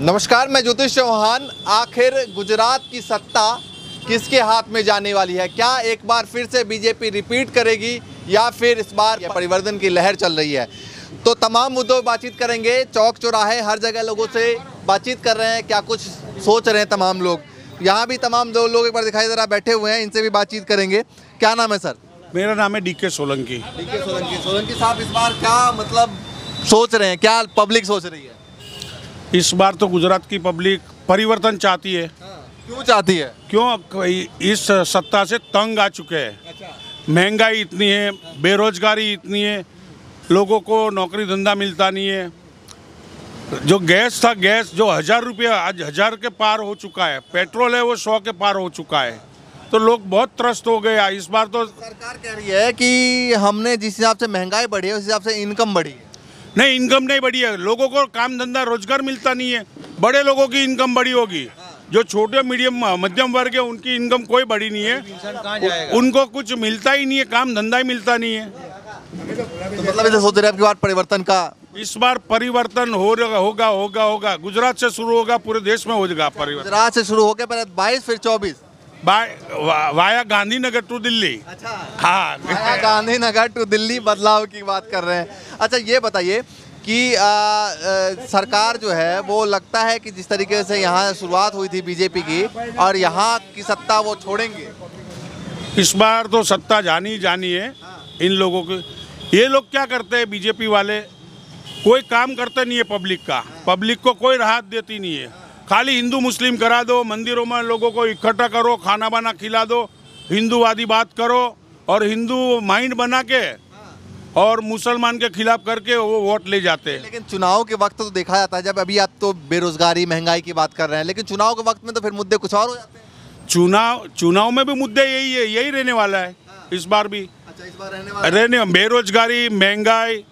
नमस्कार, मैं ज्योतिष चौहान। आखिर गुजरात की सत्ता किसके हाथ में जाने वाली है? क्या एक बार फिर से बीजेपी रिपीट करेगी या फिर इस बार परिवर्तन की लहर चल रही है? तो तमाम मुद्दों पर बातचीत करेंगे। चौक चौराहे हर जगह लोगों से बातचीत कर रहे हैं, क्या कुछ सोच रहे हैं तमाम लोग। यहाँ भी तमाम दो लोग एक बार दिखाई दे रहा बैठे हुए हैं, इनसे भी बातचीत करेंगे। क्या नाम है सर? मेरा नाम है डीके सोलंकी। सोलंकी साहब, इस बार क्या मतलब सोच रहे हैं, क्या पब्लिक सोच रही है? इस बार तो गुजरात की पब्लिक परिवर्तन चाहती है। क्यों चाहती है? क्यों? इस सत्ता से तंग आ चुके हैं। महंगाई इतनी है, बेरोजगारी इतनी है, लोगों को नौकरी धंधा मिलता नहीं है। जो गैस था, गैस जो 1000 रुपया आज 1000 के पार हो चुका है, पेट्रोल है वो 100 के पार हो चुका है, तो लोग बहुत त्रस्त हो गए। इस बार तो सरकार कह रही है कि हमने जिस हिसाब से महंगाई बढ़ी है उस हिसाब से इनकम बढ़ी है। नहीं, इनकम नहीं बढ़ी है, लोगों को काम धंधा रोजगार मिलता नहीं है। बड़े लोगों की इनकम बढ़ी होगी, जो छोटे मीडियम मध्यम वर्ग है उनकी इनकम कोई बढ़ी नहीं है। उनको कुछ मिलता ही नहीं है, काम धंधा ही मिलता नहीं है। तो मतलब इसे सोच रहे हैं कि बार परिवर्तन का इस बार परिवर्तन होगा। गुजरात से शुरू होगा, पूरे देश में होगा परिवर्तन। गुजरात से शुरू होकर पहले 22 फिर 24 वाया गांधीनगर टू दिल्ली। अच्छा, हाँ, वाया गांधीनगर टू दिल्ली बदलाव की बात कर रहे हैं। अच्छा, ये बताइए कि सरकार जो है वो लगता है कि जिस तरीके से यहाँ शुरुआत हुई थी बीजेपी की और यहाँ की सत्ता वो छोड़ेंगे। इस बार तो सत्ता जानी है इन लोगों की। ये लोग क्या करते हैं, बीजेपी वाले कोई काम करते नहीं है पब्लिक को कोई राहत देती नहीं है। खाली हिंदू मुस्लिम करा दो, मंदिरों में लोगों को इकट्ठा करो, खाना बाना खिला दो, हिंदूवादी बात करो और हिंदू माइंड बना के और मुसलमान के खिलाफ करके वो वोट ले जाते हैं। लेकिन चुनाव के वक्त तो देखा जाता है, जब अभी आप तो बेरोजगारी महंगाई की बात कर रहे हैं, लेकिन चुनाव के वक्त में तो फिर मुद्दे कुछ और हो जाते हैं। चुनाव में भी मुद्दे यही है, यही रहने वाला है इस बार भी। अच्छा, इस बार रहने बेरोजगारी, महंगाई,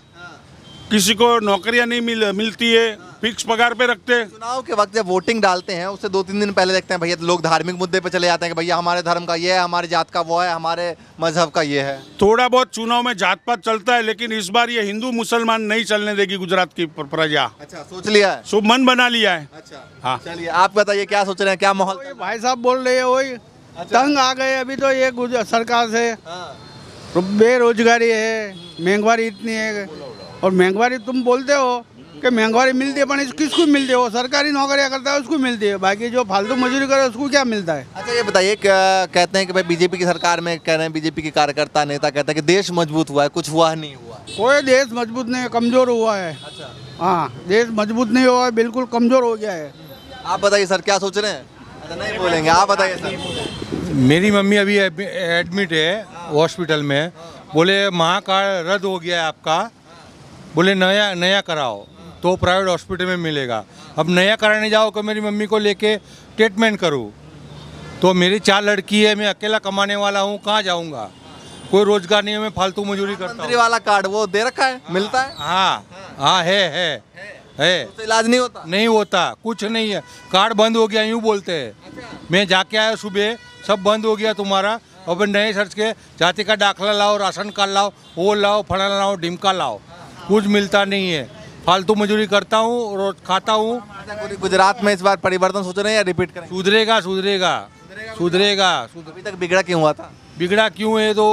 किसी को नौकरियां नहीं मिलती है, फिक्स पगार पे रखते हैं। चुनाव के वक्त जब वोटिंग डालते हैं उससे 2-3 दिन पहले देखते हैं भैया लोग धार्मिक मुद्दे पे चले जाते हैं कि भैया हमारे धर्म का ये है, हमारे जात का वो है, हमारे मजहब का ये है। थोड़ा बहुत चुनाव में जात पात चलता है, लेकिन इस बार ये हिंदू मुसलमान नहीं चलने देगी गुजरात की प्रजा। अच्छा, सोच लिया है, शुभ मन बना लिया है। अच्छा, हाँ, चलिए आप बताइए क्या सोच रहे हैं, क्या माहौल? भाई साहब बोल रहे हैं वही तंग आ गए अभी तो ये सरकार से। बेरोजगारी है, महंगाई इतनी है, और महंगाई तुम बोलते हो कि महंगाई मिलती है, पर किसको मिलती है? वो सरकारी नौकरियां करता है उसको मिलती है, बाकी जो फालतू मजदूरी करे उसको क्या मिलता है? अच्छा, ये बताइए, कहते हैं कि भाई बीजेपी की सरकार में कह रहे हैं, बीजेपी के कार्यकर्ता नेता कहते हैं कि देश मजबूत हुआ है, कुछ हुआ नहीं हुआ? कोई देश मजबूत नहीं है, कमजोर हुआ है। अच्छा, हाँ, देश मजबूत नहीं हुआ है, बिल्कुल कमजोर हो गया है। आप बताइए सर, क्या सोच रहे हैं? अच्छा, नहीं बोलेंगे, आप बताइए सर। मेरी मम्मी अभी एडमिट है हॉस्पिटल में। बोले महाकार्ड रद्द हो गया है आपका, बोले नया कराओ तो प्राइवेट हॉस्पिटल में मिलेगा। अब नया कराने जाओ कि मेरी मम्मी को लेके ट्रीटमेंट करूँ, तो मेरी 4 लड़की है, मैं अकेला कमाने वाला हूँ, कहाँ जाऊँगा? कोई रोजगार नहीं है, मैं फालतू मजदूरी करता मंत्री हूँ। वाला कार्ड वो दे रखा है, मिलता है? हाँ, है। उससे इलाज नहीं होता? नहीं होता, कुछ नहीं है, कार्ड बंद हो गया यूँ बोलते हैं। मैं जाके आया सुबह, सब बंद हो गया तुम्हारा। अब नए सर्च के जाति का दाखला लाओ, राशन कार्ड लाओ, वो लाओ, फलाना लाओ, ढिमका लाओ, कुछ मिलता नहीं है। फालतू मजदूरी करता हूँ, रोज खाता हूँ। पूरी गुजरात में इस बार परिवर्तन सोच रहे हैं या रिपीट करें? सुधरेगा। अभी तक बिगड़ा क्यों हुआ था? बिगड़ा क्यों है तो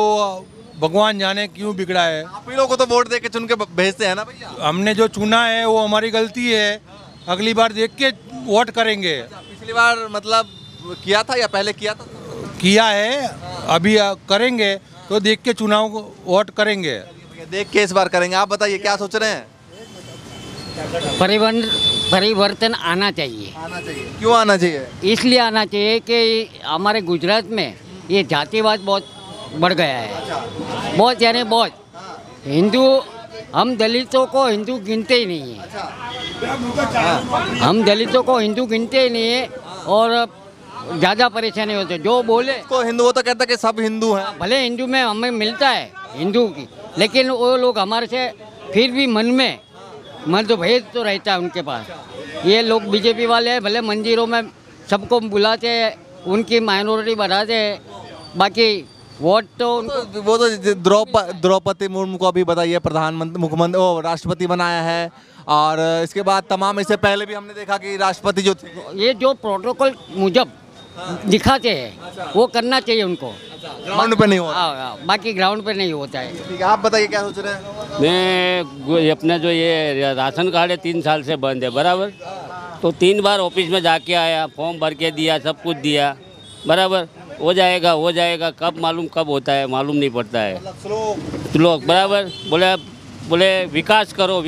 भगवान जाने क्यों बिगड़ा है। आप ही लोगों को तो वोट दे के चुन के भेजते हैं ना भैया। हमने जो चुना है वो हमारी गलती है, अगली बार देख के वोट करेंगे। पिछली बार मतलब किया था या पहले किया था? किया है, अभी करेंगे तो देख के चुनाव को वोट करेंगे। देख के इस बार करेंगे। आप बताइए क्या सोच रहे हैं? परिवर्तन आना चाहिए। क्यों आना चाहिए? इसलिए आना चाहिए कि हमारे गुजरात में ये जातिवाद बहुत बढ़ गया है। बहुत यानी बहुत हिंदू, हम दलितों को हिंदू गिनते ही नहीं है। हम दलितों को हिंदू गिनते ही नहीं है और ज़्यादा परेशानी होती है। जो बोले को हिंदू, वो तो कहता है कि सब हिंदू हैं। भले हिंदू में हमें मिलता है हिंदू की, लेकिन वो लोग हमारे से फिर भी मन में भेद तो रहता है उनके पास। ये लोग बीजेपी वाले हैं, भले मंदिरों में सबको बुलाते हैं, उनकी माइनॉरिटी बढ़ाते हैं, बाकी वोट तो उनको वो तो द्रौपदी मुर्मू को अभी बताइए प्रधानमंत्री मुख्यमंत्री ओ राष्ट्रपति बनाया है, और इसके बाद तमाम इससे पहले भी हमने देखा कि राष्ट्रपति जो थे। ये जो प्रोटोकॉल मुजब दिखाते हैं वो करना चाहिए उनको। ग्राउंड पे नहीं हो रहा। हाँ, बाकी ग्राउंड पे नहीं होता है। ठीक है, आप बताइए क्या सोच रहे हैं? मैं अपना जो ये राशन कार्ड है 3 साल से बंद है, बराबर। तो 3 बार ऑफिस में जाके आया, फॉर्म भर के दिया, सब कुछ दिया, बराबर। हो जाएगा, कब मालूम कब होता है मालूम नहीं पड़ता है। लोग बराबर बोले विकास करो,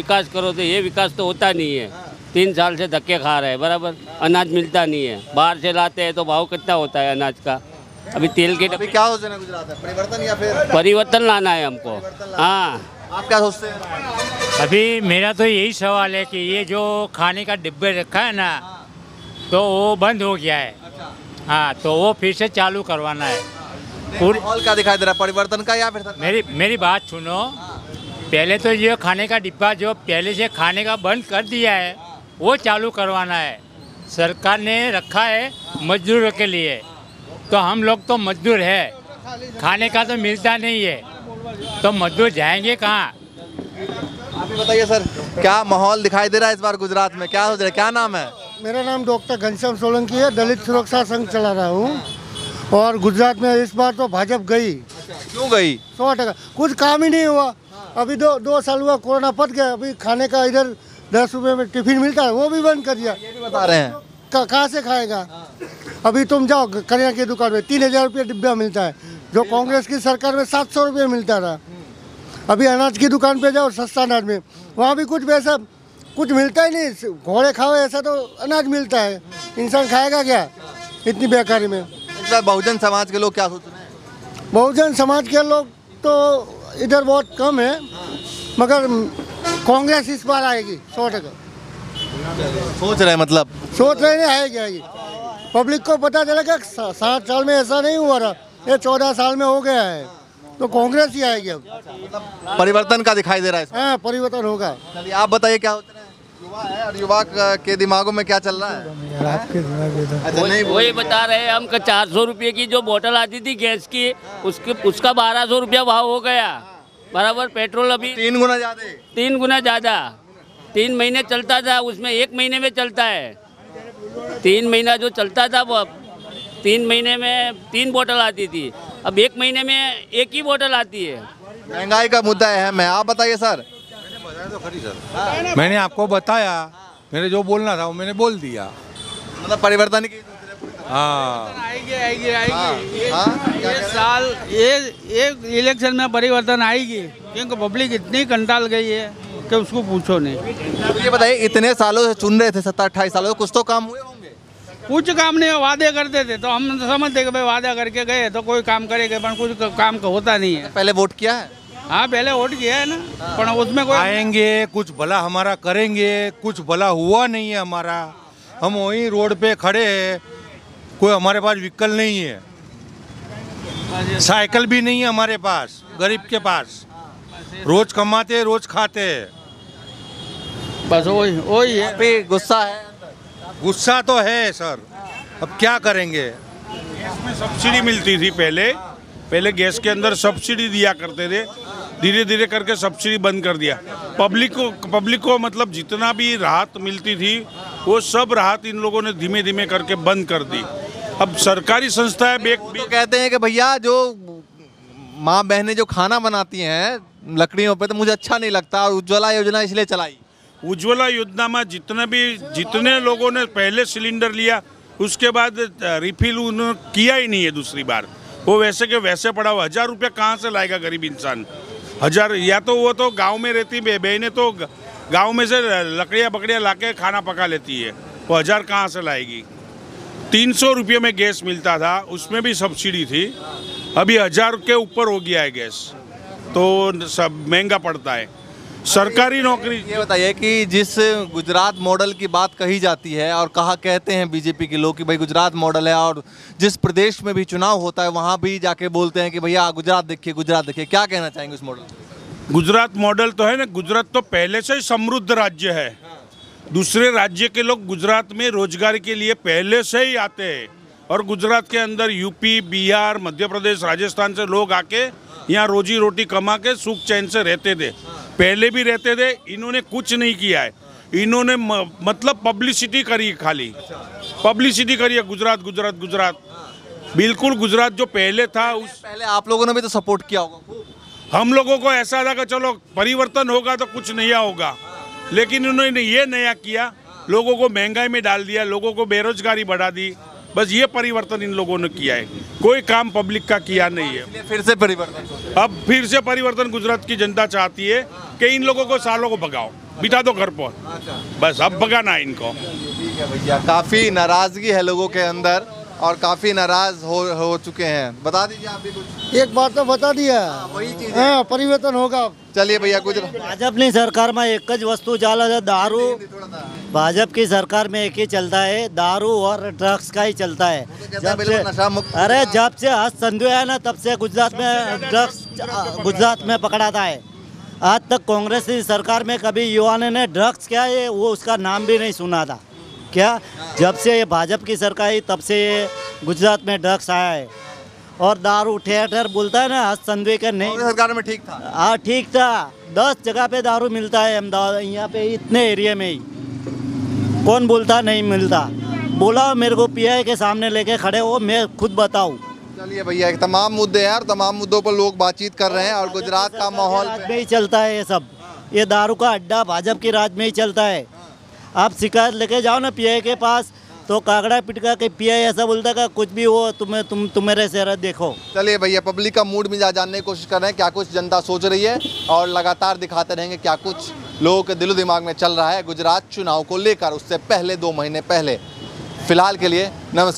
तो ये विकास तो होता नहीं है। 3 साल से धक्के खा रहे हैं, बराबर। अनाज मिलता नहीं है, बाहर से लाते हैं तो भाव कितना होता है अनाज का। अभी तेल के अभी क्या सोच रहे हैं गुजरात में, परिवर्तन या फिर परिवर्तन लाना है हमको। हाँ, आप क्या सोचते हैं? अभी मेरा तो यही सवाल है कि ये जो खाने का डिब्बे रखा है ना, तो वो बंद हो गया है। हाँ, तो वो फिर से चालू करवाना है। पूरी माहौल क्या दिखाई दे रहा है, परिवर्तन का या फिर मेरी बात सुनो। पहले तो ये खाने का डिब्बा जो पहले से खाने का बंद कर दिया है वो चालू करवाना है। सरकार ने रखा है मजदूरों के लिए, तो हम लोग तो मजदूर है, खाने का तो मिलता नहीं है, तो मजदूर जाएंगे कहाँ? आप ही बताइए सर, क्या माहौल दिखाई दे रहा है इस बार गुजरात में, क्या सोच रहे हैं? क्या नाम है? मेरा नाम डॉक्टर घनश्याम सोलंकी है, दलित सुरक्षा संघ चला रहा हूँ। और गुजरात में इस बार तो भाजपा गई। क्यों गई? 100%। कुछ काम ही नहीं हुआ। अभी 2 साल हुआ, कोरोना पड़ गया। अभी खाने का इधर 10 रुपये में टिफिन मिलता है, वो भी बंद कर दिया। ये भी बता रहे हैं। कहाँ से खाएगा? अभी तुम जाओ कन्या की दुकान में 3000 रुपये डिब्बा मिलता है, जो कांग्रेस की सरकार में 700 रुपये मिलता था। अभी अनाज की दुकान पे जाओ, सस्ता अनाज में, वहाँ भी कुछ वैसा कुछ मिलता ही नहीं। घोड़े खाओ ऐसा तो अनाज मिलता है, इंसान खाएगा क्या इतनी बेकारी में? इस बार बहुजन समाज के लोग क्या सोच रहे हैं? बहुजन समाज के लोग तो इधर बहुत कम है, मगर कांग्रेस इस बार आएगी 100%। सोच रहे हैं मतलब? सोच रहे नहीं आएगी। पब्लिक को पता चलेगा 7 साल में ऐसा नहीं हुआ रहा, ये 14 साल में हो गया है, तो कांग्रेस ही आएगी अब। परिवर्तन का दिखाई दे रहा है इसमें। हाँ, परिवर्तन होगा। चलिए आप बताइए क्या सोच रहे हैं? युवा है और युवा के दिमागों में क्या चल रहा है? अच्छा, नहीं वही बता रहे हैं हम। 400 रुपये की जो बोतल आती थी गैस की, उसका 1200 रुपया भाव हो गया, बराबर। पेट्रोल अभी 3 गुना ज्यादा। 3 गुना ज़्यादा। 3 महीने चलता था, उसमें 1 महीने में चलता है। 3 महीना जो चलता था वो 3 महीने में 3 बोतल आती थी, अब 1 महीने में 1 ही बोतल आती है। महंगाई का मुद्दा है। मैं आप बताइए सर। मैंने आपको बताया, मेरे जो बोलना था वो मैंने बोल दिया। मतलब परिवर्तन की। हाँ, आएगी। क्या ये साल ये इलेक्शन में परिवर्तन आएगी, क्योंकि पब्लिक इतनी कंटाल गई है कि उसको पूछो नहीं। तो ये बताइए, इतने सालों से चुन रहे थे, 27-28 सालों से, कुछ तो काम हुए होंगे? कुछ काम नहीं, वादे करते थे तो हम समझते कि भाई वादा करके गए तो कोई काम करेगा, पर कुछ काम का होता नहीं है। पहले वोट किया है? हाँ, पहले वोट किया है ना, पर उसमें कोई आएंगे, कुछ भला हमारा करेंगे, कुछ भला हुआ नहीं है हमारा। हम वहीं रोड पे खड़े हैं, कोई हमारे पास व्हीकल नहीं है, साइकिल भी नहीं है हमारे पास, गरीब के पास। रोज कमाते रोज खाते। बस वही है। पे गुस्सा है? गुस्सा तो है सर, अब क्या करेंगे? इसमें सब्सिडी मिलती थी पहले गैस के अंदर सब्सिडी दिया करते थे, धीरे धीरे करके सब्सिडी बंद कर दिया। पब्लिक को मतलब जितना भी राहत मिलती थी वो सब राहत इन लोगों ने धीमे धीमे करके बंद कर दी। अब सरकारी संस्थाएं तो कहते हैं कि भैया जो माँ बहनें जो खाना बनाती हैं लकड़ियों पे, तो मुझे अच्छा नहीं लगता, और उज्ज्वला योजना इसलिए चलाई। उज्ज्वला योजना में जितने लोगों ने पहले सिलेंडर लिया उसके बाद रिफिल उन्होंने किया ही नहीं है दूसरी बार, वो वैसे के वैसे पड़ा हुआ। 1000 रुपया कहाँ से लाएगा गरीब इंसान? 1000, या तो वो तो गांव में रहती बहनें तो गांव में से लकड़ियाँ बकड़ियाँ लाके खाना पका लेती है, वो 1000 कहाँ से लाएगी? 300 रुपये में गैस मिलता था, उसमें भी सब्सिडी थी, अभी 1000 के ऊपर हो गया है गैस, तो सब महंगा पड़ता है। सरकारी नौकरी। ये बताइए कि जिस गुजरात मॉडल की बात कही जाती है और कहते हैं बीजेपी के लोग कि भाई गुजरात मॉडल है, और जिस प्रदेश में भी चुनाव होता है वहाँ भी जाके बोलते हैं कि भैया गुजरात देखिए, क्या कहना चाहेंगे उस मॉडल? गुजरात मॉडल तो है ना, गुजरात तो पहले से ही समृद्ध राज्य है। दूसरे राज्य के लोग गुजरात में रोजगार के लिए पहले से ही आते हैं, और गुजरात के अंदर यूपी, बिहार, मध्य प्रदेश, राजस्थान से लोग आके यहाँ रोजी रोटी कमा के सुख चैन से रहते थे। पहले भी रहते थे। इन्होंने कुछ नहीं किया है। इन्होंने मतलब पब्लिसिटी करी है, खाली पब्लिसिटी करी है। गुजरात गुजरात गुजरात, बिल्कुल गुजरात जो पहले था उस पहले आप लोगों ने भी तो सपोर्ट किया होगा। हम लोगों को ऐसा था कि चलो परिवर्तन होगा तो कुछ नया होगा, लेकिन उन्होंने ये नया किया, लोगों को महंगाई में डाल दिया, लोगों को बेरोजगारी बढ़ा दी। बस ये परिवर्तन इन लोगों ने किया है, कोई काम पब्लिक का किया नहीं है। फिर से परिवर्तन, अब फिर से परिवर्तन गुजरात की जनता चाहती है कि इन लोगों को सालों को भगाओ, बिठा दो घर पर, बस अब भगाना है इनको। ठीक है भैया, काफ़ी नाराज़गी है लोगों के अंदर और काफ़ी नाराज़ हो चुके हैं। बता दीजिए आप भी कुछ। एक बात तो बता दिया, वही चीज़ हाँ परिवर्तन होगा। चलिए भैया कुछ ભાજપની સરકારમાં એક જ વસ્તુ ચાલે છે, दारू। भाजपा की सरकार में एक ही चलता है, दारू और ड्रग्स का ही चलता है। नशा मुक्त। अरे जब से हर्ष संधू है ना, तब से गुजरात में ड्रग्स गुजरात में पकड़ाता है। आज तक कांग्रेस की सरकार में कभी युवा ने ड्रग्स क्या है वो उसका नाम भी नहीं सुना था। क्या जब से ये भाजपा की सरकार आई तब से ये गुजरात में ड्रग्स आया है। और दारू ठेर ठेर बोलता है ना हर्ष संधवी का, नहीं सरकार में ठीक था। हाँ ठीक था। 10 जगह पे दारू मिलता है अहमदाबाद, यहाँ पे इतने एरिया में ही कौन बोलता नहीं मिलता। बोला मेरे को पीआई के सामने लेके खड़े हो, मैं खुद बताऊँ। चलिए भैया, एक तमाम मुद्दे हैं और तमाम मुद्दों पर लोग बातचीत कर रहे हैं और गुजरात का माहौल राज में ही चलता है ये सब। ये दारू का अड्डा भाजपा की राज में ही चलता है। आप शिकायत लेके जाओ ना पीआई के पास, तो कागड़ा पिटका के पीआई ऐसा बोलता है कुछ भी हो तुम मेरे शहरत देखो। चलिए भैया, पब्लिक का मूड मिजाज जानने की कोशिश कर रहे हैं, क्या कुछ जनता सोच रही है और लगातार दिखाते रहेंगे क्या कुछ लोगों के दिलो दिमाग में चल रहा है गुजरात चुनाव को लेकर, उससे पहले 2 महीने पहले। फिलहाल के लिए नमस्कार।